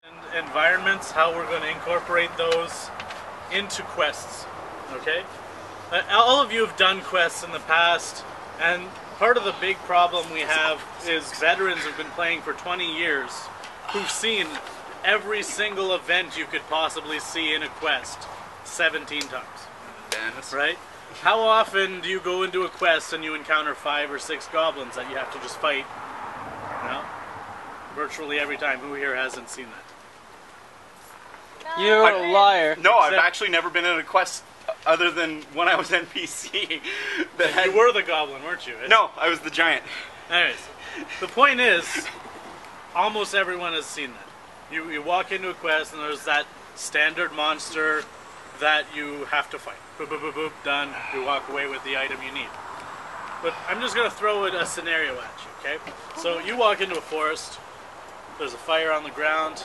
And environments, how we're going to incorporate those into quests, okay? All of you have done quests in the past, and part of the big problem we have is veterans who've been playing for 20 years who've seen every single event you could possibly see in a quest 17 times, right? How often do you go into a quest and you encounter 5 or 6 goblins that you have to just fight? You know? Virtually every time. Who here hasn't seen that? You're a liar. No, I've actually never been in a quest other than when I was NPC. You were the goblin, weren't you? No, I was the giant. Anyways, the point is, almost everyone has seen that. You walk into a quest and there's that standard monster that you have to fight. Boop, boop, boop, boop, done. You walk away with the item you need. But I'm just going to throw a scenario at you, okay? So you walk into a forest, there's a fire on the ground,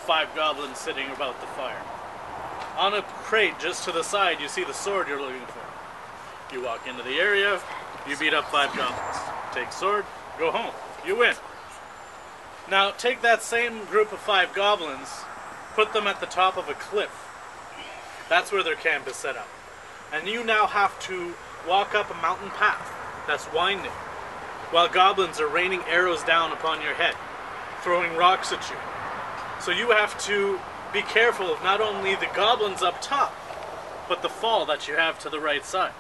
5 goblins sitting about the fire. On a crate just to the side, you see the sword you're looking for. You walk into the area, you beat up 5 goblins. Take sword, go home. You win. Now take that same group of 5 goblins, put them at the top of a cliff. That's where their camp is set up. And you now have to walk up a mountain path that's winding, while goblins are raining arrows down upon your head, throwing rocks at you. So you have to be careful of not only the goblins up top, but the fall that you have to the right side.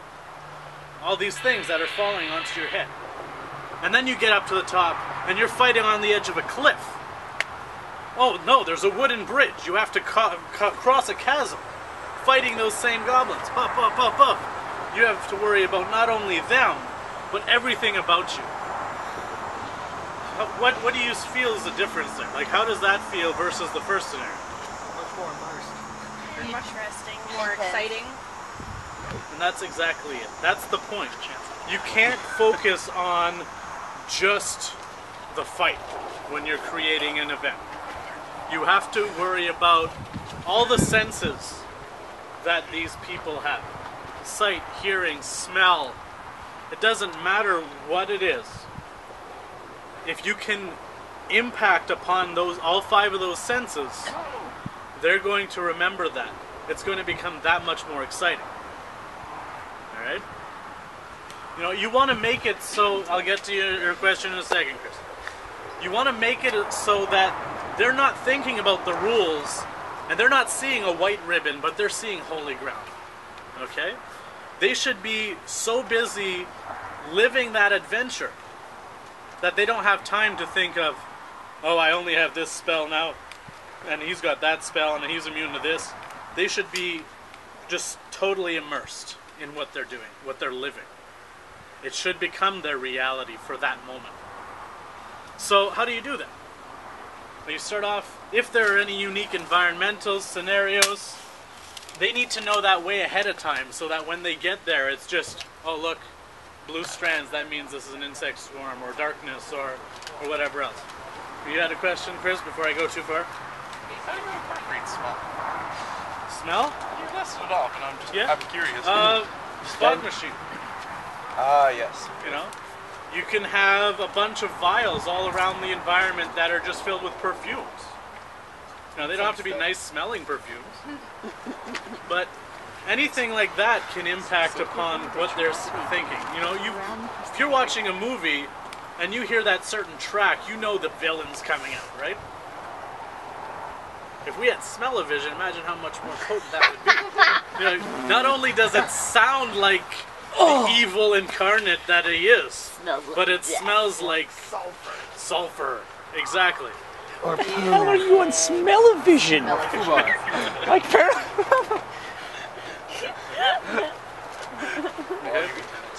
All these things that are falling onto your head. And then you get up to the top, and you're fighting on the edge of a cliff. Oh no, there's a wooden bridge. You have to cross a chasm, fighting those same goblins. Up, up, up, up. You have to worry about not only them, but everything about you. What do you feel is the difference there? Like, how does that feel versus the first scenario? Much more immersed. More interesting, more exciting. And that's exactly it. That's the point. You can't focus on just the fight when you're creating an event. You have to worry about all the senses that these people have. Sight, hearing, smell. It doesn't matter what it is. If you can impact upon all 5 of those senses, they're going to remember that. It's going to become that much more exciting. Alright? You know, you want to make it so, I'll get to your question in a second, Chris. You want to make it so that they're not thinking about the rules, and they're not seeing a white ribbon, but they're seeing holy ground. Okay? They should be so busy living that adventure that they don't have time to think of, oh, I only have this spell now, and he's got that spell, and he's immune to this. They should be just totally immersed in what they're doing, what they're living. It should become their reality for that moment. So how do you do that? Well, you start off, if there are any unique environmental scenarios, they need to know that way ahead of time so that when they get there, it's just, oh look, blue strands, that means this is an insect swarm, or darkness, or whatever else. You had a question, Chris, before I go too far? How do you incorporate smell? Smell? You listed it off, and I'm curious. Fog machine. Ah, yes. You know? You can have a bunch of vials all around the environment that are just filled with perfumes. Now, they don't have to be nice smelling perfumes, but anything like that can impact upon what they're thinking. You know, if you're watching a movie and you hear that certain track, you know the villain's coming out, right? If we had smell-o-vision, imagine how much more potent that would be. You know, not only does it sound like the evil incarnate that he is, but it smells like sulfur. Exactly. Or the hell are you on smell-o-vision? Like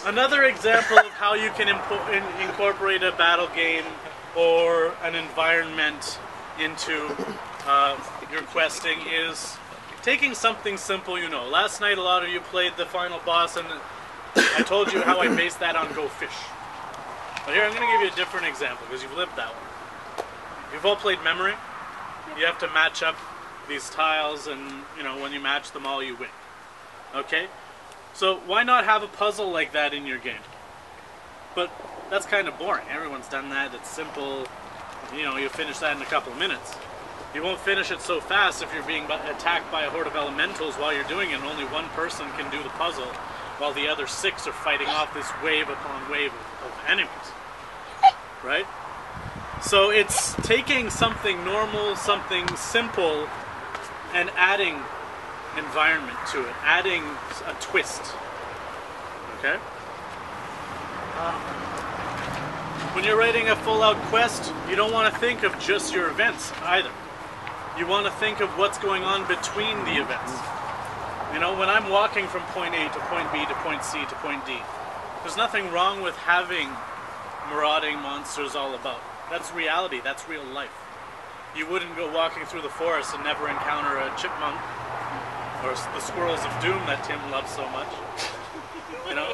Another example of how you can incorporate a battle game or an environment into your questing is taking something simple, you know. Last night a lot of you played the final boss, and I told you how I based that on Go Fish. But here I'm going to give you a different example because you've lived that one. You've all played Memory. You have to match up these tiles, and you know, when you match them all you win. Okay? So why not have a puzzle like that in your game? But that's kind of boring. Everyone's done that. It's simple. You know, you finish that in a couple of minutes. You won't finish it so fast if you're being attacked by a horde of elementals while you're doing it, and only one person can do the puzzle, while the other 6 are fighting off this wave upon wave of enemies. Right? So it's taking something normal, something simple, and adding environment to it, adding a twist. Okay? When you're writing a full-out quest, you don't want to think of just your events either. You want to think of what's going on between the events. You know, when I'm walking from point A to point B to point C to point D, there's nothing wrong with having marauding monsters all about. That's reality, that's real life. You wouldn't go walking through the forest and never encounter a chipmunk or the squirrels of doom that Tim loves so much. You know?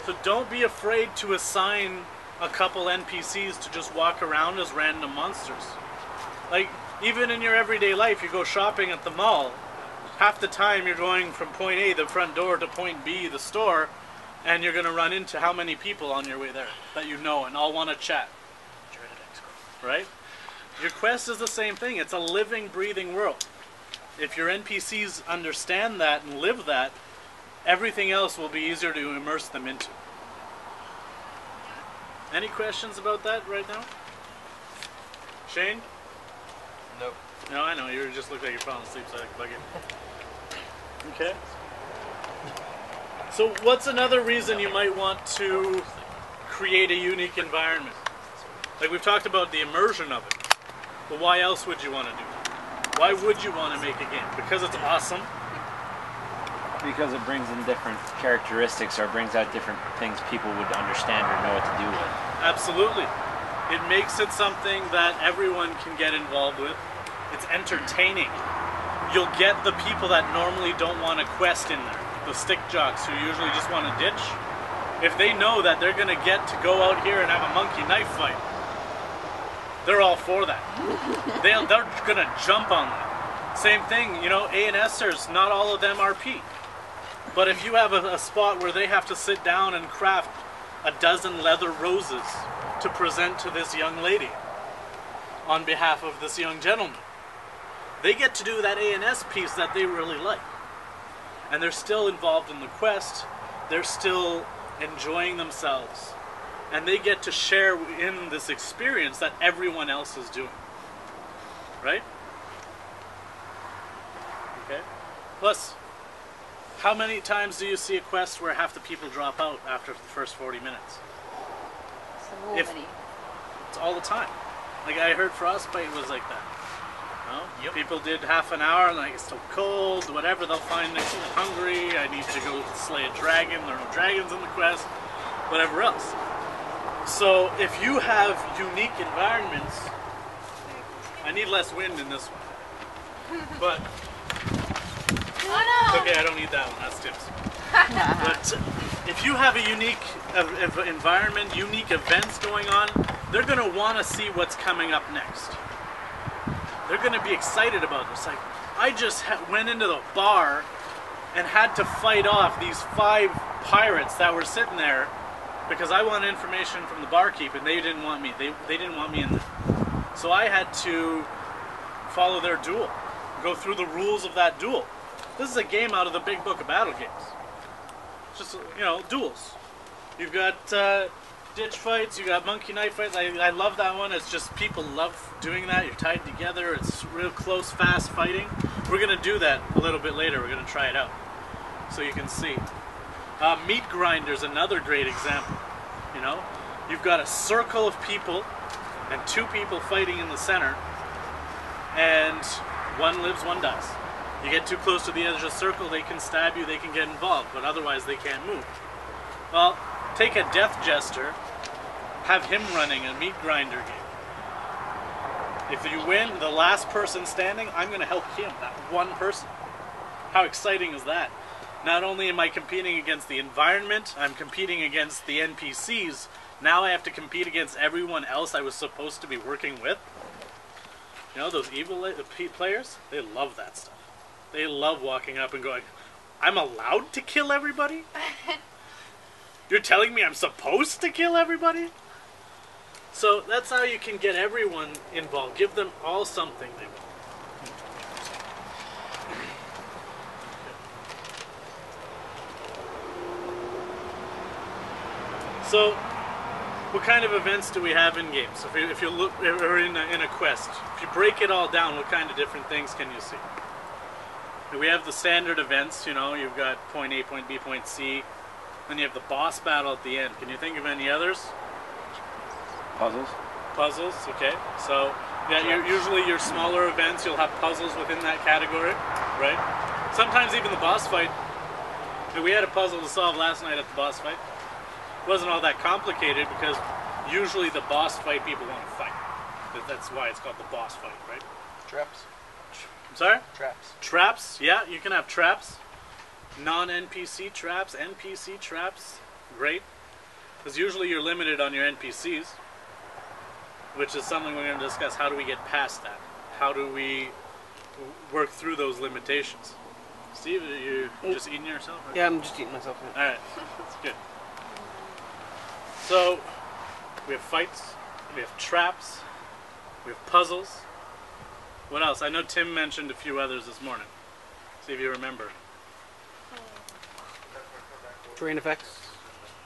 So don't be afraid to assign a couple NPCs to just walk around as random monsters. Like, even in your everyday life, you go shopping at the mall, half the time you're going from point A, the front door, to point B, the store, and you're going to run into how many people on your way there that you know and all want to chat. Right? Your quest is the same thing. It's a living, breathing world. If your NPCs understand that and live that, everything else will be easier to immerse them into. Any questions about that right now? Shane? Nope. No, I know. You just look like you're falling asleep, so I can bug you. Okay. So what's another reason you might want to create a unique environment? Like we've talked about the immersion of it. But why else would you want to do that? Why would you want to make a game? Because it's awesome? Because it brings in different characteristics or brings out different things people would understand or know what to do with. Absolutely. It makes it something that everyone can get involved with. It's entertaining. You'll get the people that normally don't want a quest in there. The stick jocks who usually just want to ditch. If they know that they're going to get to go out here and have a monkey knife fight, they're all for that. They're going to jump on that. Same thing, you know, A&Sers, not all of them RP. But if you have a spot where they have to sit down and craft a dozen leather roses to present to this young lady on behalf of this young gentleman, they get to do that A&S piece that they really like. And they're still involved in the quest, they're still enjoying themselves, and they get to share in this experience that everyone else is doing. Right? Okay. Plus, how many times do you see a quest where half the people drop out after the first 40 minutes? So many. It's all the time. Like I heard Frostbite was like that. No? Yep. People did half an hour and like it's so cold, whatever, they'll find they're hungry, I need to go slay a dragon, there are no dragons in the quest, whatever else. So if you have unique environments, I need less wind in this one. But okay, I don't need that one, that's Tim's. But if you have a unique environment, unique events going on, they're going to want to see what's coming up next. They're going to be excited about this. Like, I just went into the bar and had to fight off these 5 pirates that were sitting there because I wanted information from the barkeep and they didn't want me. They didn't want me in there. So I had to follow their duel, go through the rules of that duel. This is a game out of the Big Book of Battlegames. It's just, you know, duels. You've got ditch fights, you got monkey knife fights. I love that one. It's just people love doing that. You're tied together. It's real close, fast fighting. We're going to do that a little bit later. We're going to try it out so you can see. Meat Grinder's another great example. You know, you've got a circle of people and 2 people fighting in the center, and one lives, one dies. You get too close to the edge of the circle, they can stab you, they can get involved, but otherwise they can't move. Well, take a Death Jester, have him running a meat grinder game. If you win, the last person standing, I'm going to help him, that one person. How exciting is that? Not only am I competing against the environment, I'm competing against the NPCs. Now I have to compete against everyone else I was supposed to be working with. You know, those evil players, they love that stuff. They love walking up and going, I'm allowed to kill everybody? You're telling me I'm supposed to kill everybody? So that's how you can get everyone involved. Give them all something they want. So, what kind of events do we have in games? So if you look, or in a quest, if you break it all down, what kind of different things can you see? We have the standard events, you know, you've got point A, point B, point C. Then you have the boss battle at the end. Can you think of any others? Puzzles. Puzzles, okay. So, yeah, usually your smaller events, you'll have puzzles within that category, right? Sometimes even the boss fight. We had a puzzle to solve last night at the boss fight. It wasn't all that complicated because usually the boss fight people want to fight. That's why it's called the boss fight, right? Traps. I'm sorry? Traps. Traps, yeah, you can have traps. Non-NPC traps, NPC traps, great. Because usually you're limited on your NPCs, which is something we're going to discuss. How do we get past that? How do we work through those limitations? Steve, are you just eating yourself? Or? Yeah, I'm just eating myself. Alright, that's good. So, we have fights, we have traps, we have puzzles. What else? I know Tim mentioned a few others this morning. See if you remember. Terrain effects.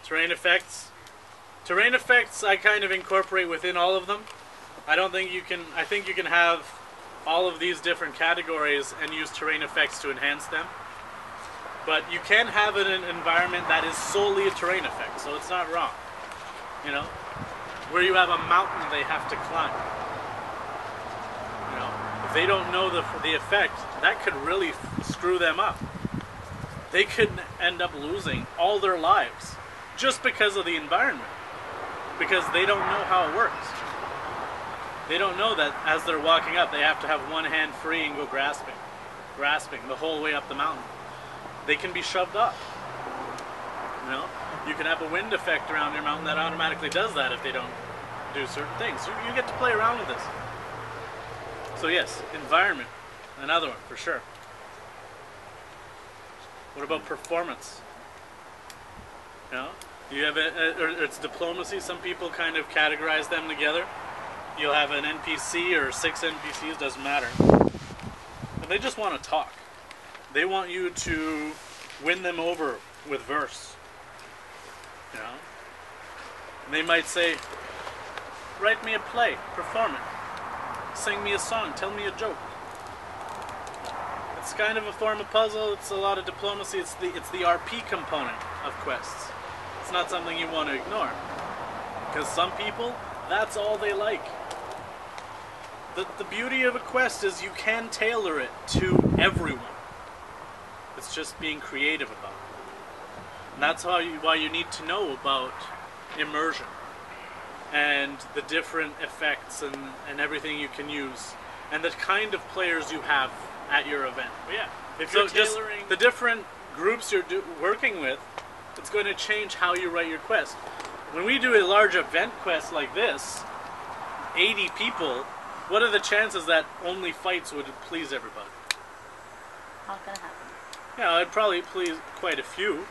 Terrain effects. Terrain effects I kind of incorporate within all of them. I think you can have all of these different categories and use terrain effects to enhance them. But you can have an environment that is solely a terrain effect, so it's not wrong. You know? Where you have a mountain they have to climb. You know? If they don't know the effect, that could really screw them up. They could end up losing all their lives just because of the environment. Because they don't know how it works. They don't know that as they're walking up, they have to have one hand free and go grasping the whole way up the mountain. They can be shoved up. You know, you can have a wind effect around your mountain that automatically does that if they don't do certain things. You get to play around with this. So yes, environment, another one for sure. What about performance? You know, you have or it's diplomacy. Some people kind of categorize them together. You'll have an NPC or 6 NPCs, doesn't matter. And they just want to talk. They want you to win them over with verse. You know? And they might say, write me a play, perform it. Sing me a song, tell me a joke. It's kind of a form of puzzle, it's a lot of diplomacy, it's the RP component of quests. It's not something you want to ignore. Because some people, that's all they like. The beauty of a quest is you can tailor it to everyone. It's just being creative about it. And that's why you need to know about immersion and the different effects and everything you can use and the kind of players you have at your event. But yeah, if you're tailoring the different groups you're working with, it's going to change how you write your quest. When we do a large event quest like this, 80 people, what are the chances that only fights would please everybody? Not gonna happen. Yeah, it'd probably please quite a few.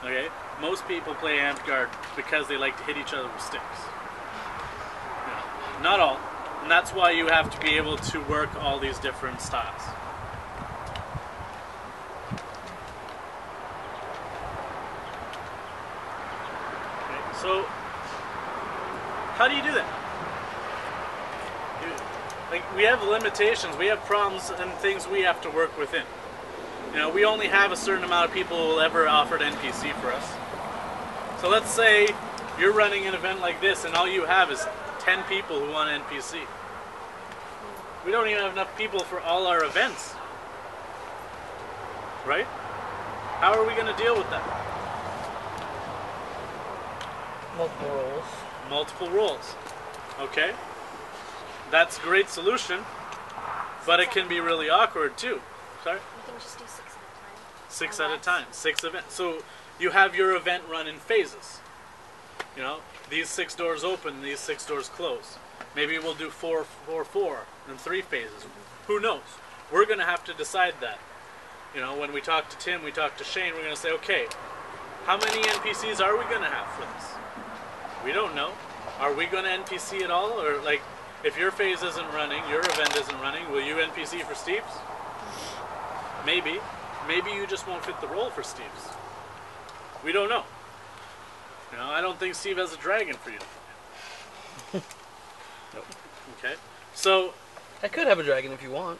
Okay? Most people play Amtgard because they like to hit each other with sticks. Yeah. Not all. And that's why you have to be able to work all these different styles. Okay, so, how do you do that? Like, we have limitations, we have problems and things we have to work within. You know, we only have a certain amount of people who will ever offer an NPC for us. So let's say you're running an event like this and all you have is 10 people who want an NPC. We don't even have enough people for all our events. Right? How are we going to deal with that? Multiple roles. Multiple roles. Okay? That's a great solution, but it can be really awkward too. Sorry? We can just do 6 at a time. 6 at a time. 6 events. So you have your event run in phases. You know, these 6 doors open, these 6 doors close. Maybe we'll do 4, 4, 4 in 3 phases. Who knows? We're going to have to decide that. You know, when we talk to Tim, we talk to Shane, we're going to say, okay, how many NPCs are we going to have for this? We don't know. Are we going to NPC at all? Or, like, if your phase isn't running, your event isn't running, will you NPC for Steve's? Maybe. Maybe you just won't fit the role for Steve's. We don't know. You know, I don't think Steve has a dragon for you to fight. Nope. Okay. So, I could have a dragon if you want.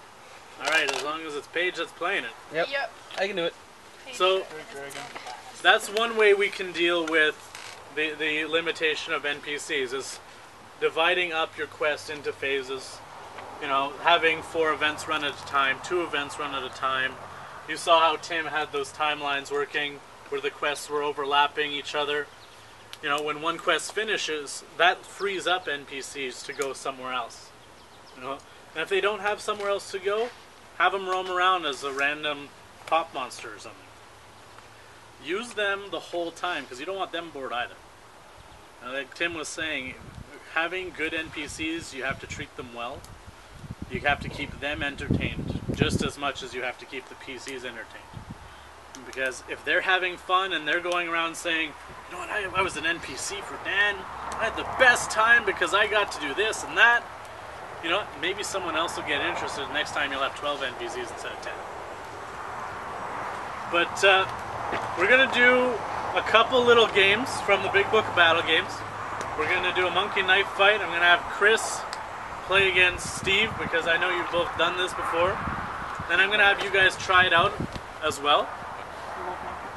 alright, as long as it's Paige that's playing it. Yep. I can do it. So, that's one way we can deal with the limitation of NPCs, is dividing up your quest into phases. You know, having 4 events run at a time, 2 events run at a time. You saw how Tim had those timelines working, where the quests were overlapping each other. You know, when one quest finishes, that frees up NPCs to go somewhere else. You know, and if they don't have somewhere else to go, have them roam around as a random pop monster or something. Use them the whole time, because you don't want them bored either. Like Tim was saying, having good NPCs, you have to treat them well. You have to keep them entertained just as much as you have to keep the PCs entertained. Because if they're having fun and they're going around saying, you know what, I was an NPC for Dan, I had the best time because I got to do this and that, you know, maybe someone else will get interested. Next time you'll have 12 NPCs instead of 10. But we're going to do a couple little games from the Big Book of Battlegames. We're going to do a monkey knife fight. I'm going to have Chris play against Steve, because I know you've both done this before. Then I'm going to have you guys try it out as well.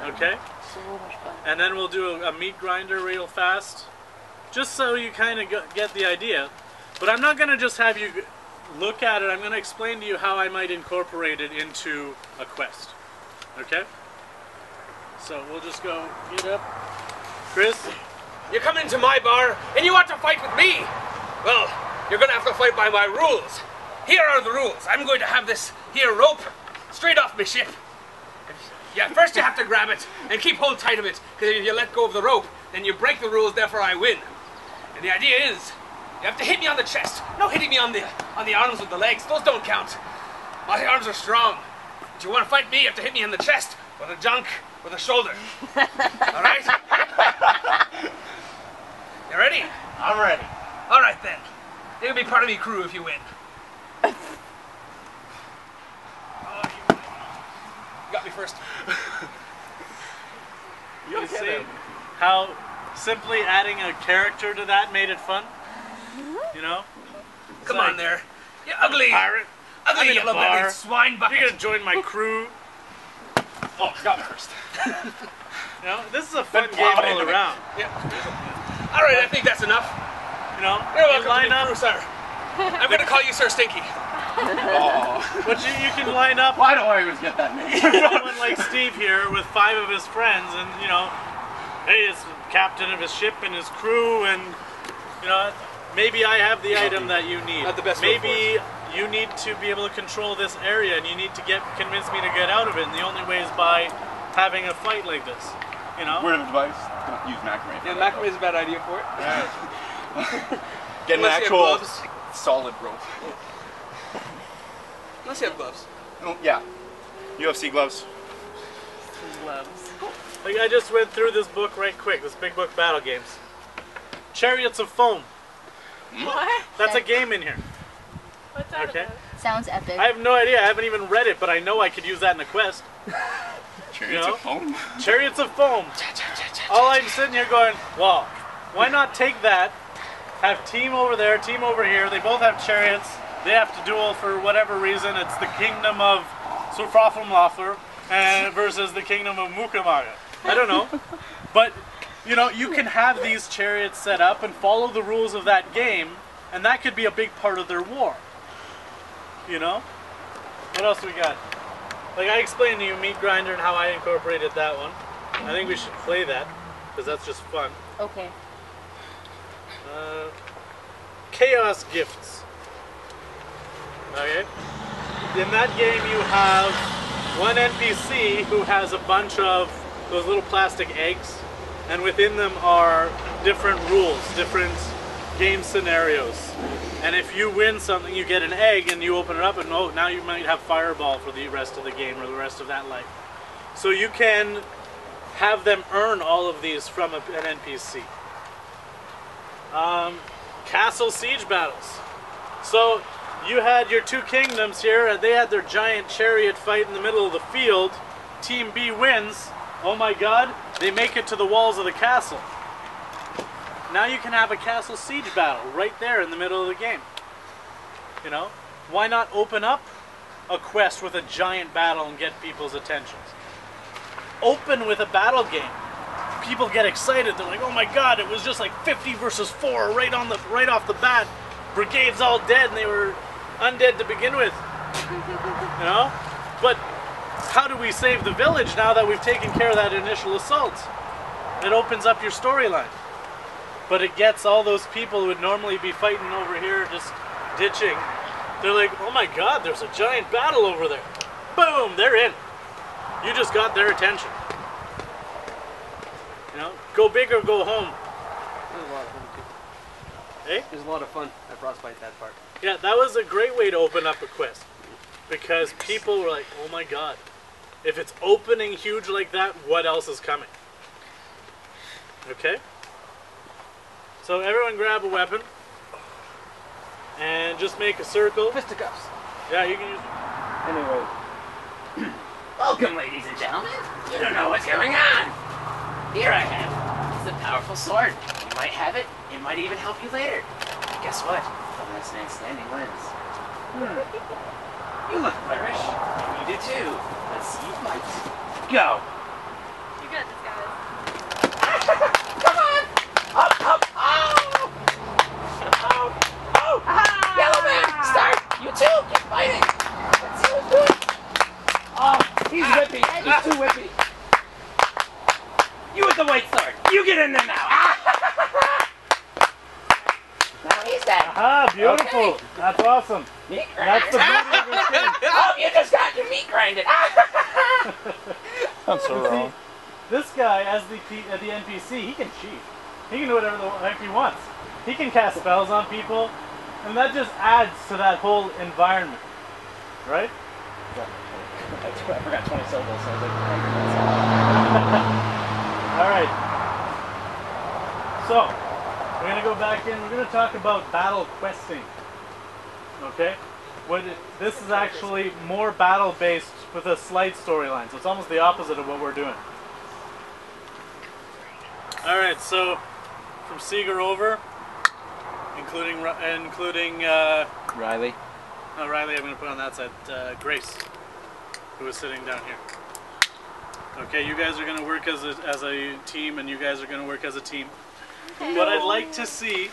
Okay? So much fun. And then we'll do a meat grinder real fast, just so you kind of get the idea. But I'm not going to just have you look at it. I'm going to explain to you how I might incorporate it into a quest. Okay? So we'll just go get up. Chris? You come into my bar and you want to fight with me? Well, you're going to have to fight by my rules. Here are the rules. I'm going to have this here rope straight off my ship. Yeah, first you have to grab it and keep hold tight of it, because if you let go of the rope, then you break the rules, therefore I win. And the idea is, you have to hit me on the chest. No hitting me on the arms with the legs. Those don't count. My arms are strong. If you want to fight me, you have to hit me on the chest, or the junk, or the shoulder. All right? You ready? I'm ready. All right, then. You'll be part of me crew if you win. Oh, you got me first. You see how simply adding a character to that made it fun? You know? It's Come like, on there. You ugly, pirate. I'm ugly in a yellow-bellied bar. swine bucket. You're gonna join my crew. Oh, got me first. You know, this is a fun Then game plow all into me. around. Yeah. All right, I think that's enough. You know, You're you welcome line to be up. crew, sir. I'm going to call you Sir Stinky. Oh. But you can line up Why do I always get that name? someone like Steve here with 5 of his friends, and you know, hey, it's the captain of his ship and his crew, and you know, maybe I have the item that you need. Not the best Maybe you need to be able to control this area, and you need to convince me to get out of it, and the only way is by having a fight like this. You know. Word of advice: don't use macrame. Yeah, macrame is a bad idea for it. Get an Unless you have actual gloves. solid rope. Unless you have gloves. Oh, yeah. UFC gloves. Gloves. Like I just went through this book right quick. This Big Book Battlegames. Chariots of Foam. What? That's a game in here. What's that Okay. about? Sounds epic. I have no idea. I haven't even read it, but I know I could use that in a quest. Chariots know? of foam. Chariots of Foam. All I'm sitting here going, well, why not take that, have team over there, team over here, they both have chariots, they have to duel for whatever reason, it's the kingdom of Surfrafumlafler versus the kingdom of Mukamaga. I don't know. But, you know, you can have these chariots set up and follow the rules of that game, and that could be a big part of their war. You know? What else we got? Like I explained to you Meat Grinder and how I incorporated that one. I think we should play that, because that's just fun. Okay. Chaos Gifts. Okay? In that game you have one NPC who has a bunch of those little plastic eggs, and within them are different rules, different game scenarios. And if you win something, you get an egg and you open it up and oh, now you might have Fireball for the rest of the game or the rest of that life. So you can have them earn all of these from an NPC. Castle siege battles. So you had your 2 kingdoms here, and they had their giant chariot fight in the middle of the field. Team B wins. Oh my god, they make it to the walls of the castle. Now you can have a castle siege battle right there in the middle of the game. You know? Why not open up a quest with a giant battle and get people's attentions? Open with a battle game. People get excited. They're like, "Oh my God! It was just like 50 versus 4 right off the bat. Brigade's all dead, and they were undead to begin with." You know? But how do we save the village now that we've taken care of that initial assault? It opens up your storyline, but it gets all those people who would normally be fighting over here just ditching. They're like, "Oh my God! There's a giant battle over there." Boom! They're in. You just got their attention. You know, go big or go home. It was a lot of fun too. Eh? It was a lot of fun at Frostbite, that part. Yeah, that was a great way to open up a quest. Because people were like, "Oh my God. If it's opening huge like that, what else is coming?" Okay? So everyone grab a weapon. And just make a circle. Fisticuffs. Yeah, you can use Anyway, Welcome, ladies and gentlemen. You don't know what's going on. Here I have. It's a powerful sword. You might have it. It might even help you later. But guess what? The last man standing wins. You look flourish. And you do too. Let's see you fight. Go. You got this, guys. Come on. Up, up, oh. Oh, oh. Yellow man, start. You too. Keep fighting. Let's see who's doing. Oh, he's whippy. He's too whippy. You with the white sword. You get in there now. Now he's dead. Ah, beautiful. Okay. That's awesome. Meat That's the grinder. beauty of this game. Oh, you just got your meat grinded. That's so wrong. This guy, as the NPC, he can cheat. He can do whatever the heck he wants. He can cast spells on people, and that just adds to that whole environment. Right? I forgot 20 syllables, so I was like, Alright. So, we're going to go back in. We're going to talk about battle questing. Okay? This is actually more battle-based with a slight storyline, so it's almost the opposite of what we're doing. Alright, so from Seeger over, including Riley. Riley, I'm going to put on that side, Grace, who is sitting down here. Okay, you guys are going to work as a team, and you guys are going to work as a team. What I'd like to see,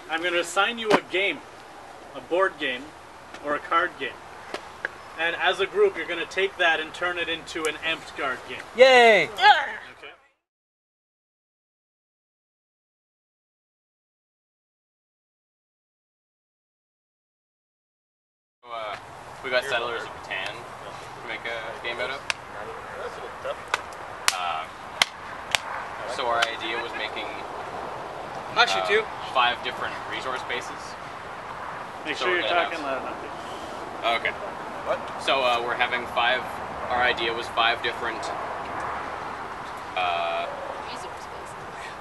I'm going to assign you a game, a board game, or a card game. And as a group, you're going to take that and turn it into an Amtgard game. Yay! Okay? We got Settlers of Catan to make a game out of. So our idea was making Hush, you two. 5 different resource bases. Make So sure you're that talking helps. loud enough. Okay. What? So we're having 5. Our idea was 5 different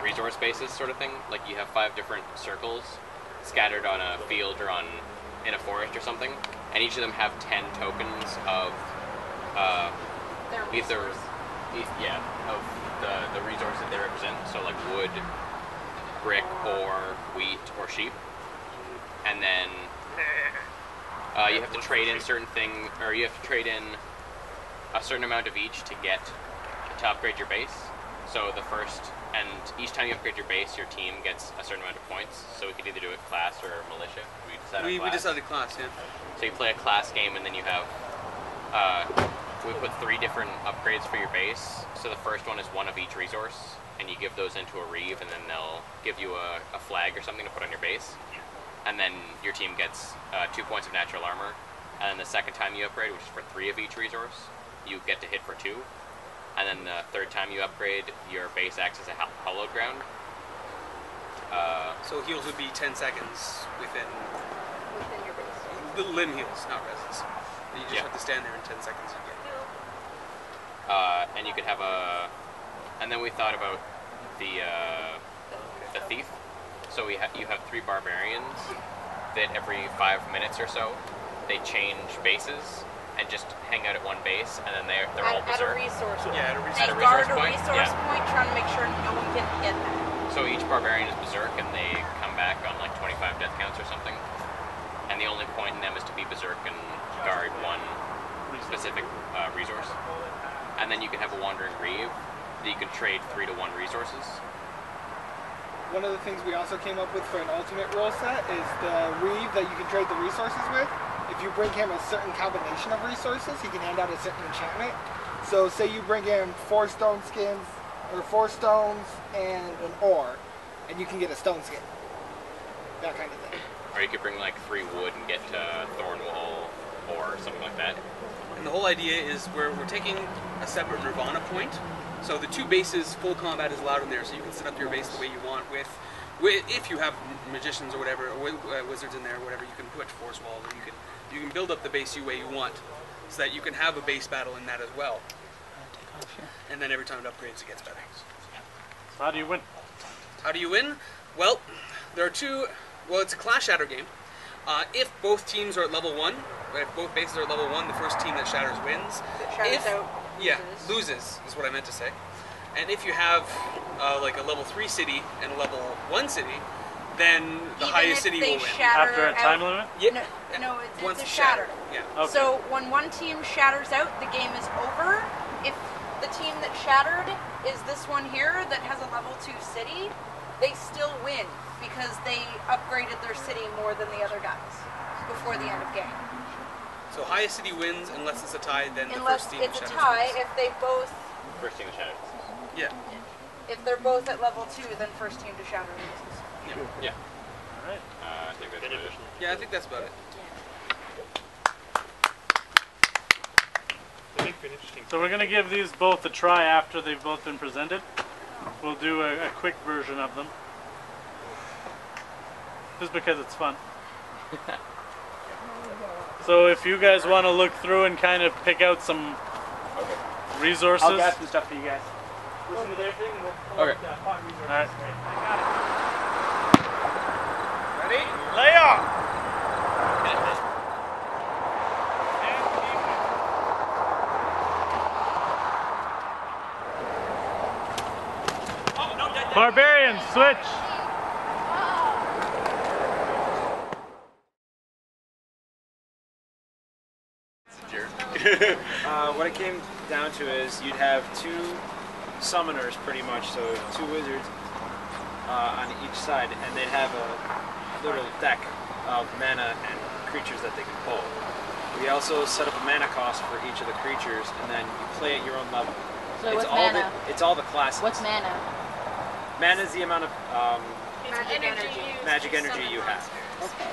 resource bases, sort of thing. Like you have 5 different circles scattered on a field or in a forest or something, and each of them have 10 tokens of either of the resources they represent. So like wood, brick, or wheat, or sheep, and then you have to trade in you have to trade in a certain amount of each to upgrade your base. So and each time you upgrade your base, your team gets a certain amount of points. So we could either do it class or militia. We decided class, yeah. So you play a class game, and then you have we put 3 different upgrades for your base. So the first one is 1 of each resource, and you give those into a reeve, and then they'll give you a flag or something to put on your base. And then your team gets 2 points of natural armor. And then the second time you upgrade, which is for 3 of each resource, you get to hit for 2. And then the third time you upgrade, your base acts as a hallowed ground. So heals would be 10 seconds within your base. the limb heals, not reses. You just have to stand there in 10 seconds again. And you could have and then we thought about the thief. So you have 3 barbarians that every 5 minutes or so they change bases and just hang out at one base, and then they're all At a berserk. resource. Yeah, at a They resource guard point, a resource yeah. point, trying to make sure no one can get that. So each barbarian is berserk, and they come back on like 25 death counts or something. And the only point in them is to be berserk and guard one specific resource. And then you can have a wandering reeve that you can trade 3-to-1 resources. One of the things we also came up with for an ultimate rule set is the reeve that you can trade the resources with. If you bring him a certain combination of resources, he can hand out a certain enchantment. So say you bring him 4 stone skins, or 4 stones and an ore, and you can get a stone skin. That kind of thing. Or you could bring like 3 wood and get Thornwall or something like that. And the whole idea is we're taking a separate Nirvana point. So the 2 bases, full combat is allowed in there, so you can set up your base the way you want with if you have magicians or whatever, or wizards in there, or whatever, you can put force walls, or you can build up the base the way you want, so that you can have a base battle in that as well. And then every time it upgrades, it gets better. So how do you win? How do you win? Well, there are 2. Well, it's a class shatter game. If both teams are at level 1, if both bases are at level 1, the first team that shatters wins. That shatters out. Yeah, loses is what I meant to say. And if you have like a level 3 city and a level 1 city, then the highest city will win. After a time limit? Yeah. No, it's Once a it's shatter. Yeah. Okay. So when one team shatters out, the game is over. If the team that shattered is this one here that has a level 2 city, they still win because they upgraded their city more than the other guys before the end of game. So highest city wins unless it's a tie, then the Unless first team it's a shatters tie, wins. if they both, First team to shatter. Yeah. if they're both at level 2, then first team to shatter loses. Yeah. Alright. I think that's it. Yeah, I think that's about it. So we're going to give these both a try after they've both been presented. We'll do a quick version of them. Just because it's fun. So if you guys want to look through and kind of pick out some resources. I'll gather some stuff for you guys. Listen to their thing and we'll Okay. Alright. Ready? Lay off! Barbarians, switch! What it came down to is you'd have 2 summoners pretty much, so 2 wizards on each side, and they'd have a little deck of mana and creatures that they can pull. We also set up a mana cost for each of the creatures, and then you play at your own level. So what's mana? It's all the classes. What's mana? Mana is the amount of Magic energy you have. Okay.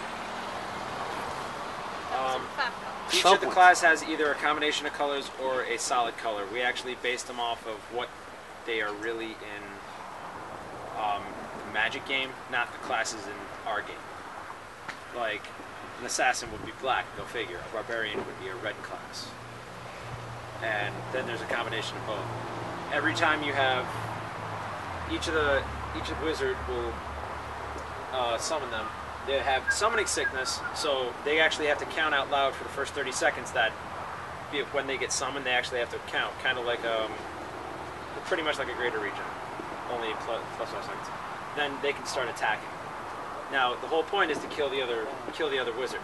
Each of the class has either a combination of colors or a solid color. We actually based them off of what they are really in the Magic game, not the classes in our game. Like, an assassin would be black, go figure. A barbarian would be a red class. And then there's a combination of both. Every time you have each of the wizard will summon them. They have summoning sickness, so they actually have to count out loud for the first 30 seconds that when they get summoned, they actually have to count, kind of like pretty much like a greater region, only plus 5 seconds. Then they can start attacking. Now the whole point is to kill the other wizard,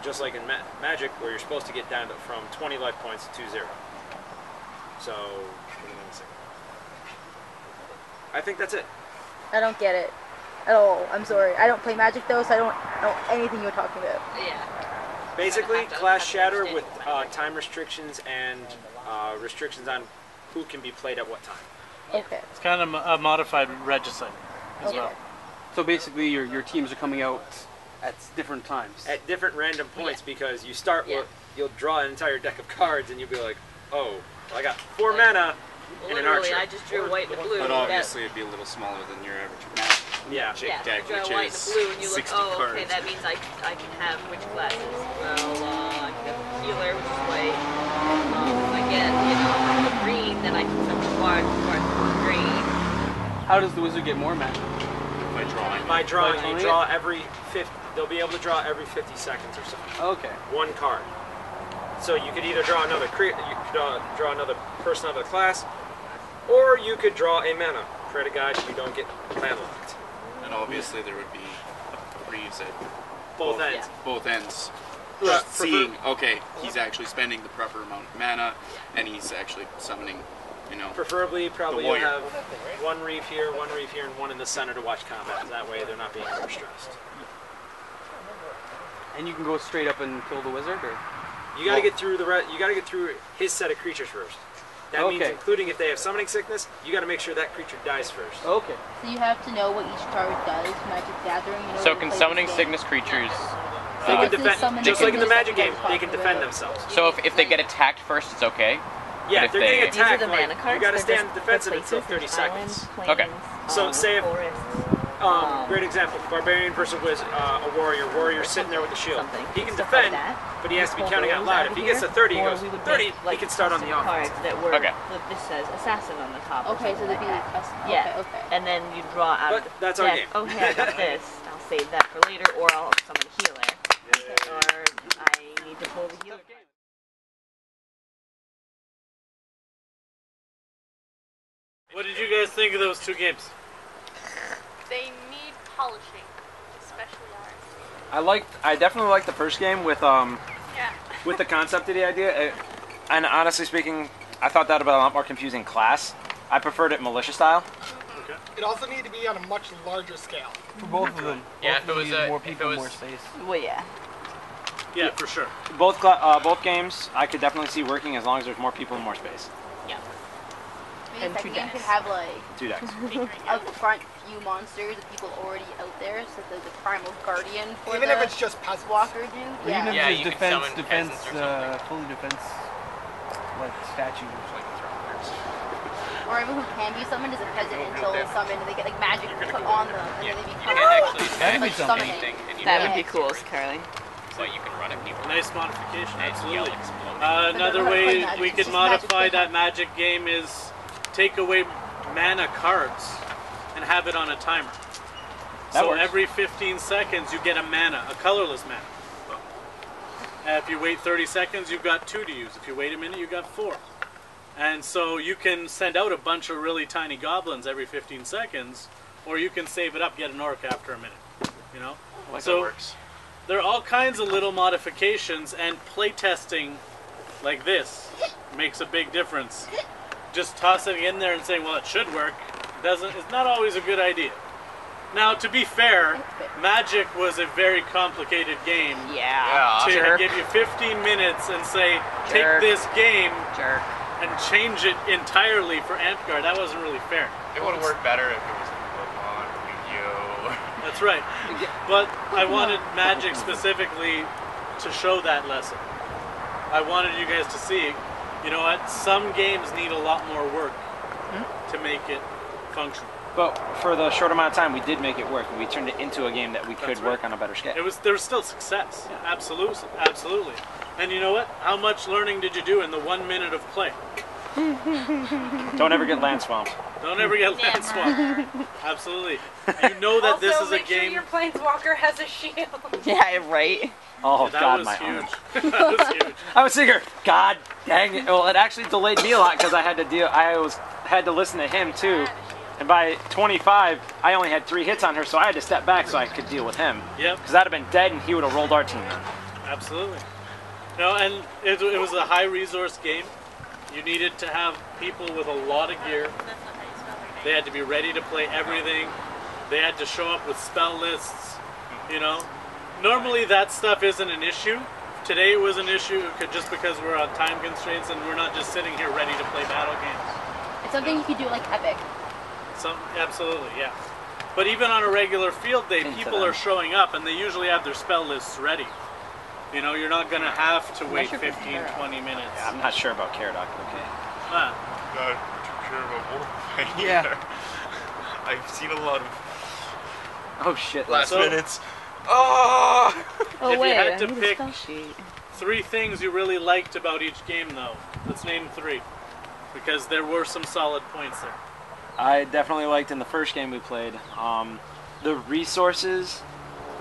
just like in Magic, where you're supposed to get down from 20 life points to 2-0. So I think that's it. I don't get it at all. I'm sorry. I don't play Magic though, so I don't know anything you're talking about. Yeah. Basically, class shatter with time restrictions and restrictions on who can be played at what time. Okay. It's kind of a modified regicide as well. So basically, your teams are coming out at different times. At different random points, because you start with, you'll draw an entire deck of cards and you'll be like, oh, well, I got 4 mana and an archer. I just drew white and blue. But obviously it'd be a little smaller than your average Magic Yeah. deck, draw which white is and blue, and you look, 60 oh, cards. okay, that means I can have which classes? Well, I can have the healer, which is white. If I get, the green, then I can have the white green. How does the wizard get more mana? By drawing. By drawing, By they draw every 50. They'll be able to draw every 50 seconds or so. Okay. 1 card. So you could either draw another draw another person out of the class, or you could draw a mana. Pray to God you don't get landlocked. And obviously there would be reads at Both ends. both ends. Right. Just seeing, okay, he's actually spending the proper amount of mana, and he's actually summoning, you know. Preferably, probably The you warrior. have one reef here, and one in the center to watch combat. That way they're not being overstressed. And you can go straight up and kill the wizard, or You got to get through you got to get through his set of creatures first. That means, Okay. including if they have summoning sickness, you got to make sure that creature dies first. okay. So you have to know what each card does, Magic Gathering. You know, So to can play summoning this game. sickness creatures? They can This is defend, summoning just like in the sickness Magic game, that they can defend themselves. So if they get attacked first, it's okay. Yeah, But if they're if getting they- These are attacked, the like, mana cards. you got to They're stand just defensive for until places, 30 there's seconds. islands, Okay. plains, So say if- forests, Great example: barbarian versus a warrior. Warrior sitting there with the shield. something. He can Stuff like defend, that. but he has to be Pull counting out those loud. of If he gets here, to 30, he or goes we would 30. make, like, He can start on the custom offense. cards that were Okay. this says assassin on the top. or Okay, so something they'd be like that. custom. Yeah. Okay. And then you draw out But of the that's our deck. game. Oh, hey, I got this. I'll save that for later, or I'll summon a healer. Or I need to pull the healer. What did you guys think of those two games? They need polishing, especially ours. I definitely liked the first game with Yeah. with the concept of the idea. And honestly speaking, I thought that about a lot more confusing class. I preferred it militia style. It also needed to be on a much larger scale. For both of them. Yeah, Both if it of them was needed a- more if it people, was- more space. Well, yeah. Yeah, for sure. Both games I could definitely see working as long as there's more people and more space. Maybe And the two second game decks. could have like 2 decks. up front few monsters of people already out there, so the primal guardian for Even the if it's just peasants. walker do. Or Yeah. even if Yeah, it's you could defense, summon defense, peasants or something. fully defense, like statues. Or everyone who can be summoned is a peasant until summoned, and they get like magic put on them, and then they You become can actually That'd be like something. summoning. anything, and you That know would be Yeah. cool, Carly. what you can run at people. Nice modification, And absolutely. yell explode. Another But they're way not playing we magic, could it's just magic modify they that have. magic game is take away mana cards and have it on a timer. That So works. every 15 seconds you get a mana, a colorless mana. If you wait 30 seconds, you've got 2 to use. If you wait a minute, you've got 4. And so you can send out a bunch of really tiny goblins every 15 seconds, or you can save it up, get an orc after a minute. You know? Like So that works. there are all kinds of little modifications, and playtesting like this makes a big difference. Just tossing it in there and saying, well, it should work, it's not always a good idea. Now, to be fair, Magic was a very complicated game. Yeah. To Jerk. give you 15 minutes and say, take Jerk. this game Jerk. and change it entirely for Amtgard, that wasn't really fair. It would have worked better if it was Pokemon or Yu-Gi-Oh! That's right. But I wanted Magic specifically to show that lesson. I wanted you guys to see, you know what, some games need a lot more work to make it functional. But for the short amount of time we did make it work, we turned it into a game that we could That's work right. on a better scale. There was still success. Absolutely. Absolutely. And you know what? How much learning did you do in the 1 minute of play? Don't ever get land swamped. Don't ever get land swamped. Absolutely. You know that Also, this is a make sure game. your planeswalker has a shield. Yeah, right. Oh that God, was my huge. arm. That was huge. I was thinking, God dang it. Well, it actually delayed me a lot because I had to listen to him too. And by 25, I only had 3 hits on her, so I had to step back so I could deal with him. Yep. Because I'd have been dead and he would have rolled our team then. Absolutely. No, and it was a high resource game. You needed to have people with a lot of gear. They had to be ready to play everything. They had to show up with spell lists, you know. Normally that stuff isn't an issue. Today it was an issue just because we're on time constraints and we're not just sitting here ready to play battle games. It's something you could do like Epic. Absolutely, yeah. But even on a regular field day, people are showing up and they usually have their spell lists ready. You know, you're not going to have to wait 15, 20 minutes. Yeah, I'm not sure about Caradoc, okay. Ah, Not too sure about Wolfenstein Yeah. either. I've seen a lot of Oh shit. last So- minutes. Oh! Oh, If you wait, had I to need a pick- spell sheet. 3 things you really liked about each game, though. Let's name 3. Because there were some solid points there. I definitely liked in the first game we played the resources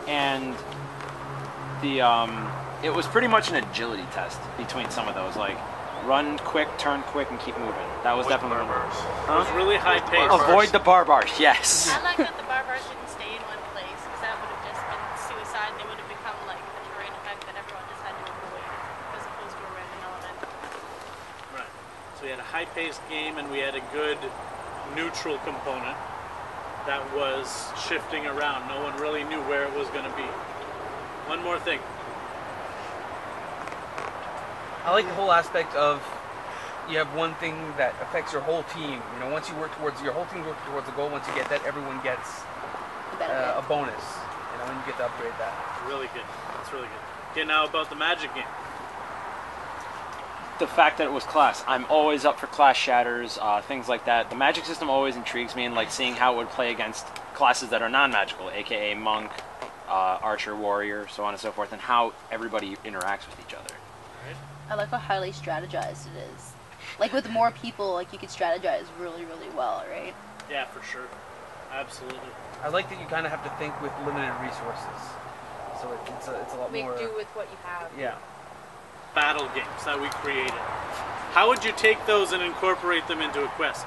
and the it was pretty much an agility test between some of those. Like Run quick, turn quick, and keep moving. That was definitely one. It was really high paced. Avoid the barbars, yes. I like that the barbars didn't stay in one place, because that would have just been suicide. They would have become like a terrain effect that everyone just had to avoid, as opposed to a random element. Right. So we had a high paced game, and we had a good neutral component that was shifting around. No one really knew where it was going to be. One more thing. I like the whole aspect of you have one thing that affects your whole team. You know, once you work towards your whole team works towards a goal. Once you get that, everyone gets a bonus. You know, and you get to upgrade that. Really good. That's really good. Okay, now about the Magic game. The fact that it was class. I'm always up for class shatters, things like that. The Magic system always intrigues me, and like seeing how it would play against classes that are non-magical, aka monk, archer, warrior, so on and so forth, and how everybody interacts with each other. I like how highly strategized it is. Like with more people, like you could strategize really, really well, right? Yeah, for sure. Absolutely. I like that you kind of have to think with limited resources. So it's a lot Make more. do with what you have. Yeah. Battle games that we created. How would you take those and incorporate them into a quest?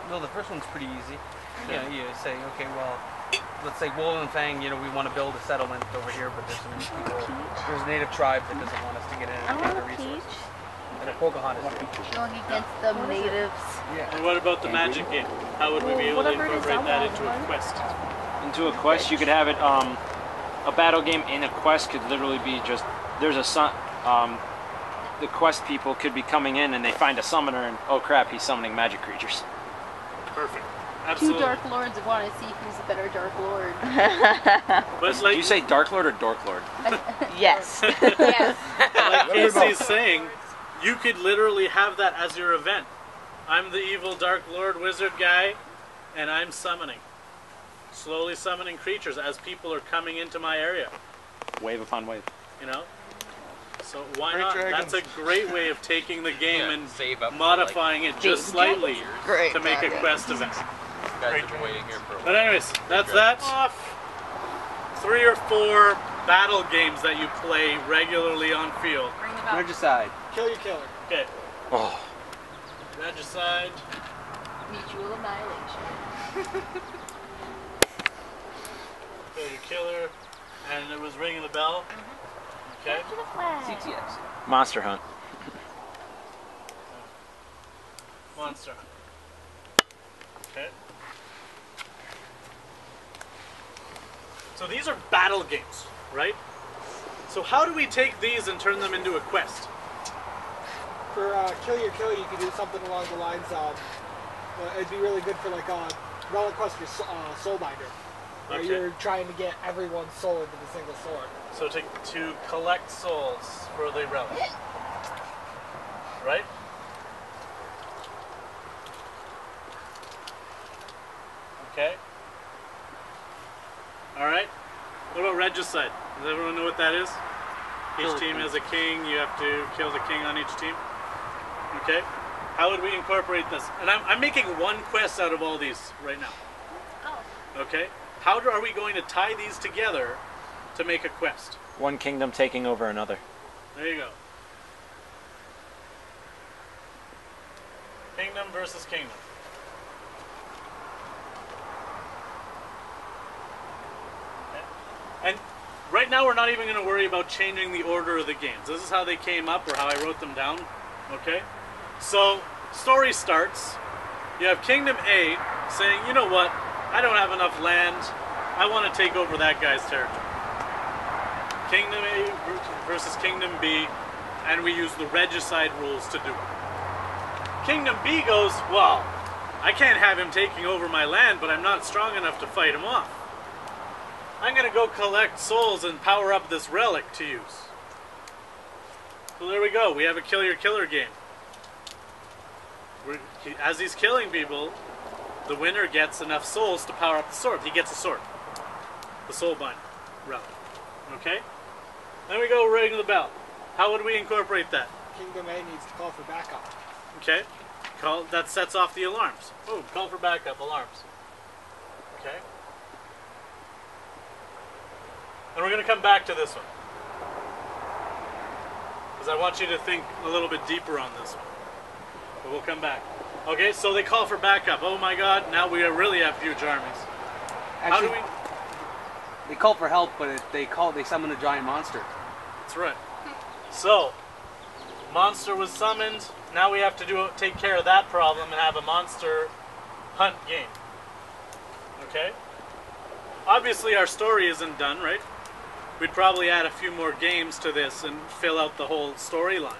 Well, the first one's pretty easy. You know, you say, okay, well, let's say Wolf and Fang, you know, we want to build a settlement over here, but there's some people, there's a native tribe that doesn't want us to get in and get the resources. And a Pocahontas going against the natives. Yeah. And what about the Magic game? How would we be able to incorporate that into a quest? Into a quest, you could have it, a battle game in a quest could literally be just, there's a the quest people could be coming in and they find a summoner and, oh crap, he's summoning magic creatures. Perfect. Absolutely. Two Dark Lords want to see who's the better Dark Lord. But like, Did you say Dark Lord or Dork Lord? Yes. Yes. like Casey's saying, you could literally have that as your event. I'm the evil Dark Lord wizard guy, and I'm summoning. Slowly summoning creatures as people are coming into my area. Wave upon wave. You know? So why Great not? dragons. That's a great way of taking the game Yeah, and save up for, modifying it just slightly Great to make a dragons. quest event. You guys have been waiting here for a while. But anyways, that's that. Off 3 or 4 battle games that you play regularly on field. Bring the bell. Regicide. Kill your killer. Okay. Oh. Regicide. Mutual annihilation. Kill your killer. And it was ringing the bell. Okay. CTS. Monster Hunt. Monster Hunt. Okay. So these are battle games, right? So how do we take these and turn them into a quest? For Kill Your Killer, you could do something along the lines of, it'd be really good for like a relic quest for Soulbinder, where Okay. you're trying to get everyone's soul into the single sword. So to collect souls for the relic, right? Okay. All right. What about regicide? Does everyone know what that is? Each team has a king. You have to kill the king on each team. Okay. How would we incorporate this? And I'm making one quest out of all these right now. Oh. Okay. How are we going to tie these together to make a quest? One kingdom taking over another. There you go. Kingdom versus kingdom. Okay. And right now we're not even going to worry about changing the order of the games. This is how they came up or how I wrote them down. Okay? So, story starts. You have Kingdom A saying, you know what? I don't have enough land. I want to take over that guy's territory. Kingdom A versus Kingdom B, and we use the regicide rules to do it. Kingdom B goes, well, I can't have him taking over my land, but I'm not strong enough to fight him off. I'm going to go collect souls and power up this relic to use. So there we go. We have a kill your killer game. As he's killing people, the winner gets enough souls to power up the sword. He gets a sword. The Soulbinder relic. Okay? Then we go ring the bell. How would we incorporate that? Kingdom A needs to call for backup. Okay. That sets off the alarms. Boom. Call for backup. Alarms. Okay. And we're going to come back to this one. Does because I want you to think a little bit deeper on this one. But we'll come back. Okay, so they call for backup. Oh my God! Now we really have huge armies. How do we? They call for help, but they summon a giant monster. That's right. So, monster was summoned. Now we have to take care of that problem and have a monster hunt game. Okay? Obviously our story isn't done, right? We'd probably add a few more games to this and fill out the whole storyline.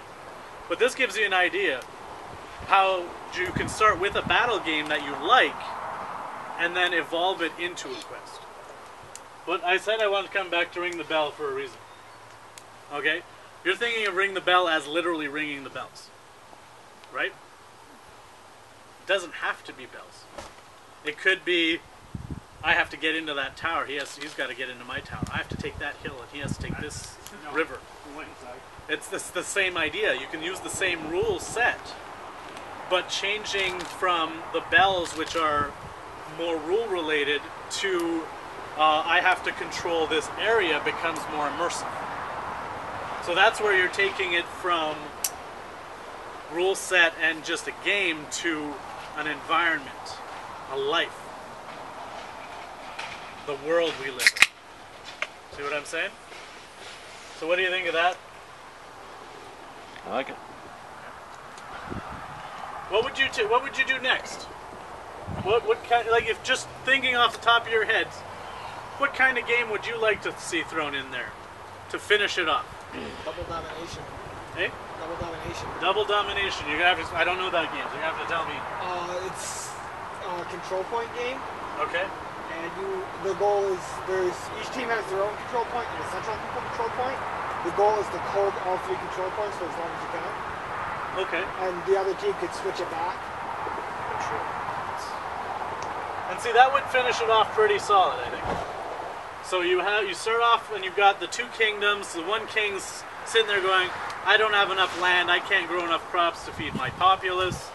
But this gives you an idea how you can start with a battle game that you like and then evolve it into a quest. But I said I want to come back to Ring the Bell for a reason. Okay? You're thinking of Ring the Bell as literally ringing the bells. Right? It doesn't have to be bells. It could be, I have to get into that tower. He's got to get into my tower. I have to take that hill, and he has to take this river. It's the same idea. You can use the same rule set, but changing from the bells, which are more rule-related, to I have to control this area, becomes more immersive. So that's where you're taking it from rule set and just a game to an environment, a life, the world we live in. See what I'm saying? So what do you think of that? I like it. What would you do next? What kind, like, if just thinking off the top of your head, what kind of game would you like to see thrown in there to finish it off? Double domination. Hey? Double domination. Double domination. You're gonna have to. I don't know that game. So you're gonna have to tell me. It's a control point game. Okay. And the goal is each team has their own control point and a central control point. The goal is to hold all 3 control points for as long as you can. Okay. And the other team could switch it back. And see, that would finish it off pretty solid, I think. So you start off and you've got the 2 kingdoms. The one king's sitting there going, I don't have enough land. I can't grow enough crops to feed my populace.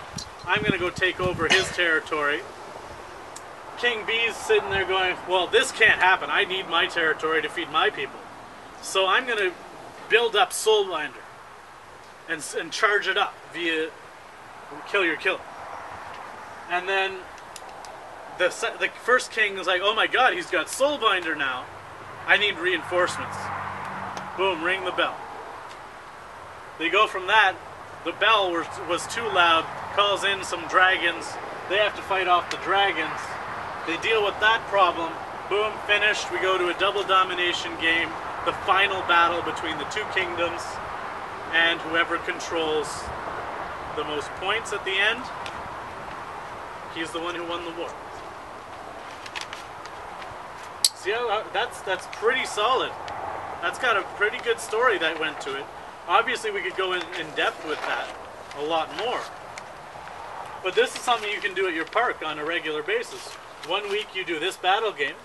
I'm going to go take over his territory. King B's sitting there going, well, this can't happen. I need my territory to feed my people. So I'm going to build up Soulbinder and charge it up via kill your killer. And then the first king is like, oh my God, he's got Soulbinder now. I need reinforcements. Boom, ring the bell. They go from that, the bell was too loud, calls in some dragons. They have to fight off the dragons. They deal with that problem. Boom, finished. We go to a double domination game. The final battle between the 2 kingdoms, and whoever controls the most points at the end, he's the one who won the war. See how that's pretty solid. That's got a pretty good story that went to it. Obviously we could go in depth with that a lot more. But this is something you can do at your park on a regular basis. One week you do this battle game.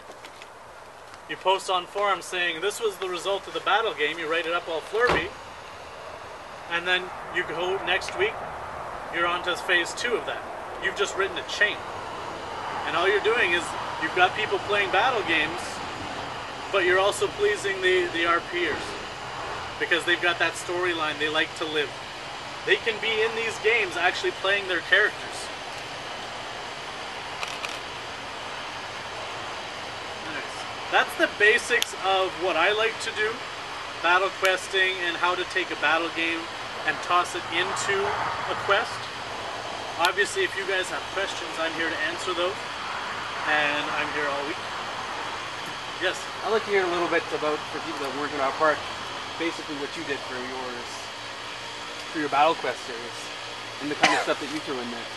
You post on forums saying this was the result of the battle game. You write it up all flurby. And then you go next week, you're on to phase 2 of that. You've just written a chain. And all you're doing is you've got people playing battle games, but you're also pleasing the RPers. Because they've got that storyline they like to live. They can be in these games actually playing their characters. That's the basics of what I like to do, battle questing, and how to take a battle game and toss it into a quest. Obviously, if you guys have questions, I'm here to answer those, and I'm here all week. Yes? I'd like to hear a little bit about, for people that work in our park, basically what you did for your battle quest series, and the kind of stuff that you threw in there.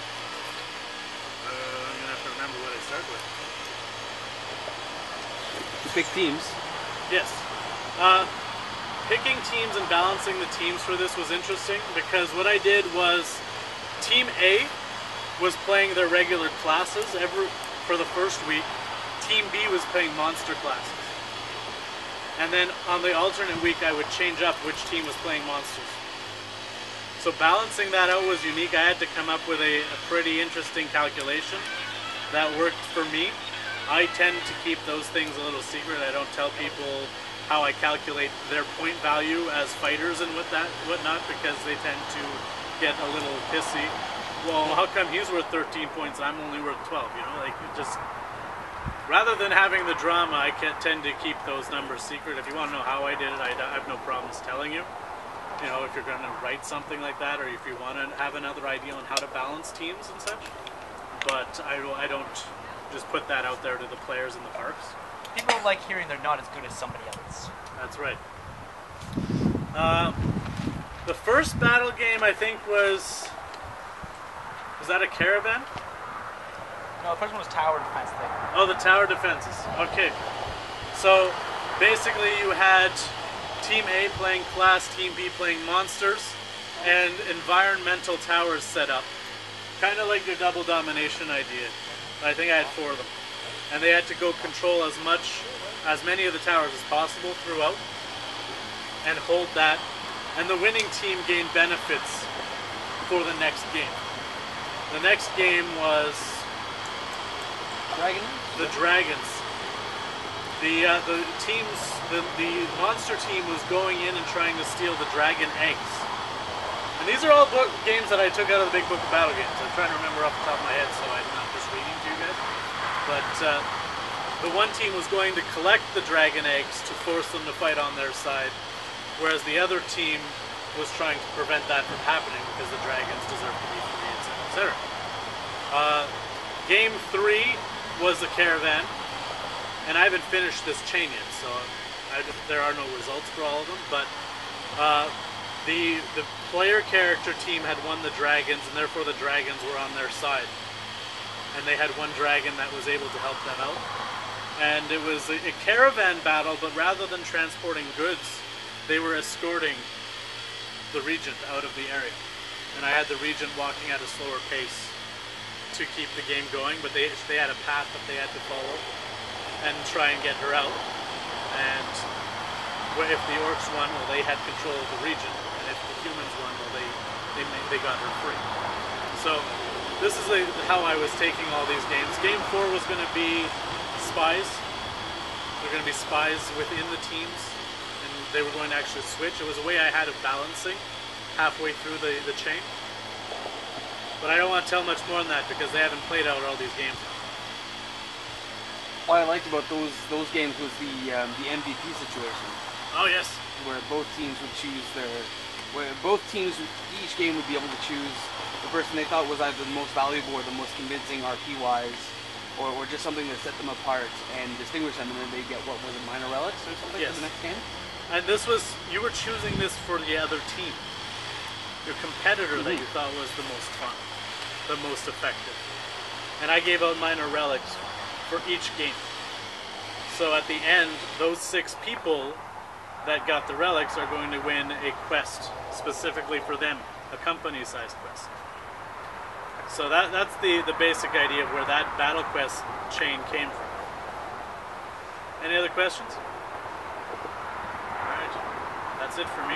I'm going to have to remember what I start with. Pick teams. Yes. Picking teams and balancing the teams for this was interesting because what I did was Team A was playing their regular classes for the first week. Team B was playing monster classes. And then on the alternate week I would change up which team was playing monsters. So balancing that out was unique. I had to come up with a pretty interesting calculation that worked for me. I tend to keep those things a little secret. I don't tell people how I calculate their point value as fighters and whatnot, because they tend to get a little pissy. Well, how come he's worth 13 points and I'm only worth 12? You know, like, just rather than having the drama, I tend to keep those numbers secret. If you want to know how I did it, I have no problems telling you. You know, if you're going to write something like that, or if you want to have another idea on how to balance teams and such. But I don't just put that out there to the players in the parks. People like hearing they're not as good as somebody else. That's right. The first battle game, I think, was that a caravan? No, the first one was tower defense thing. Oh, the tower defenses. Okay. So basically you had Team A playing class, Team B playing monsters, and environmental towers set up. Kind of like your double domination idea. I think I had 4 of them. And they had to go control as many of the towers as possible throughout, and hold that. And the winning team gained benefits for the next game. The next game was the Dragons. The monster team was going in and trying to steal the dragon eggs. And these are all games that I took out of the Big Book of Battlegames. I'm trying to remember off the top of my head, so I'm not just reading to you guys. But the one team was going to collect the dragon eggs to force them to fight on their side, whereas the other team was trying to prevent that from happening because the dragons deserve to be free, etc., etc. Game 3 was a caravan, and I haven't finished this chain yet, so there are no results for all of them, but the player character team had won the dragons, and therefore the dragons were on their side. And they had one dragon that was able to help them out. And it was a caravan battle, but rather than transporting goods, they were escorting the regent out of the area. And I had the regent walking at a slower pace to keep the game going, but they had a path that they had to follow and try and get her out. And if the orcs won, well, they had control of the region, and if the humans won, well, they got her free. So this is how I was taking all these games. Game 4 was going to be spies. They're going to be spies within the teams, and they were going to actually switch. It was a way I had of balancing halfway through the chain. But I don't want to tell much more than that because they haven't played out all these games. What I liked about those games was the MVP situation. Oh yes. Where both teams would choose each game would be able to choose the person they thought was either the most valuable or the most convincing RP-wise, or just something that set them apart and distinguish them, and then they get, what was it, minor relics or something for the next game? And you were choosing this for the other team. Your competitor that you thought was the most fun, the most effective. And I gave out minor relics for each game. So at the end, those 6 people that got the relics are going to win a quest specifically for them, a company-sized quest. So that's the basic idea of where that battle quest chain came from. Any other questions? Alright, that's it for me.